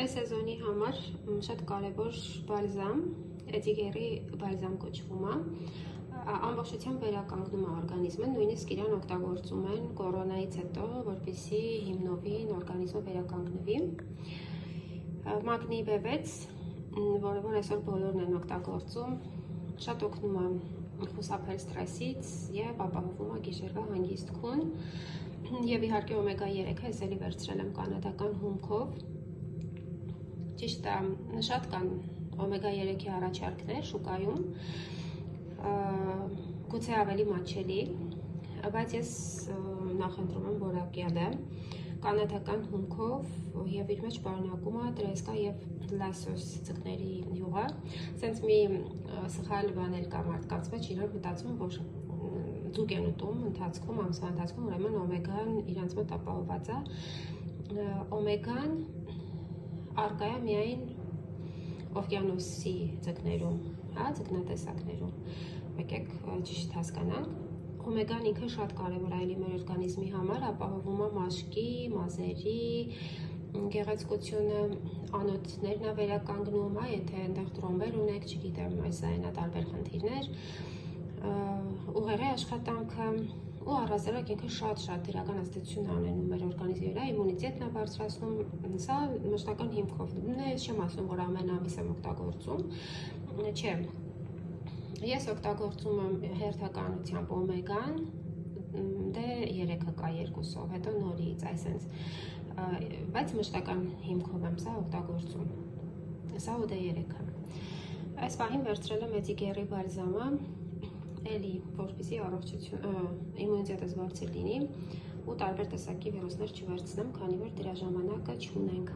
Այս սեզոնի համար շատ կարևոր բալզամ, էդիգերի բալզամ կոչվում է, ամբողջությամբ վերականգնում է օրգանիզմը, նույնիսկ իրան օգտագործում են կորոնայից հետո, որպեսզի հիմնովին օրգանիզմը վերականգնվի։ Մագնի B6, որ այսօր բոլորն են օգտագործում, շատ օգնում է խուսափել ստրեսից եւ ապահովում է գիշերվա հանգիստ քուն։ Եվ իհարկե օմեգա 3-ը ես էլի վերցրել եմ կանադական հումքով։ Ճիշտ է, շատ կան օմեգա 3-ի առաջարկներ շուկայում, գուցե ավելի մատչելի, բայց ես նախընտրում եմ որակյալը, կանադական հումքով եւ իր մեջ պարունակում է տրեսկա եւ լասոս ձկների յուղը։ Սենց մի սխալ բան էլ կա մարդկանց մեջ, իրենք մտածում որ ձուկ են ուտում ընթացքում, ամսվա ընթացքում, ուրեմն օմեգան իրանց մոտ ապահովված է։ Օմեգան առկա է միայն օվկիանոսի ձկներում, ձկնատեսակներում։ Եկեք ճիշտ հասկանանք։ Օմեգան ինքը շատ կարևոր է էլի մեր օրգանիզմի համար, ապահովում է մաշկի, մազերի գեղեցկությունը, անոթներն է վերականգնում, եթե այնտեղ տրոմբեր ունեք, չգիտեմ, այս տարբեր խնդիրներ, ուղեղի աշխատանքը ու առհասարակ ինքը շատ դրական ազդեցություն ունենում մեր օրգանիզմի վրա, իմունիտետն է բարձրացնում, սա մշտական հիմքով է, ես չեմ ասում, որ ամեն ամիս եմ օգտագործում, չէ, ես օգտագործում եմ հերթականությամբ օմեգան, դե 3-ը կա 2-ով, հետո նորից, այսենց, բայց մշտական հիմքով եմ սա օգտագործում, սա ու դե 3-ը։ Այս պահին վերցրել եմ էդիգերի բալզամը, էլի, որպեսզի իմունիտետս բարձր լինի ու տարբեր տեսակի վիրուսներ չվերցնեմ, քանի որ դրա ժամանակը չունենք։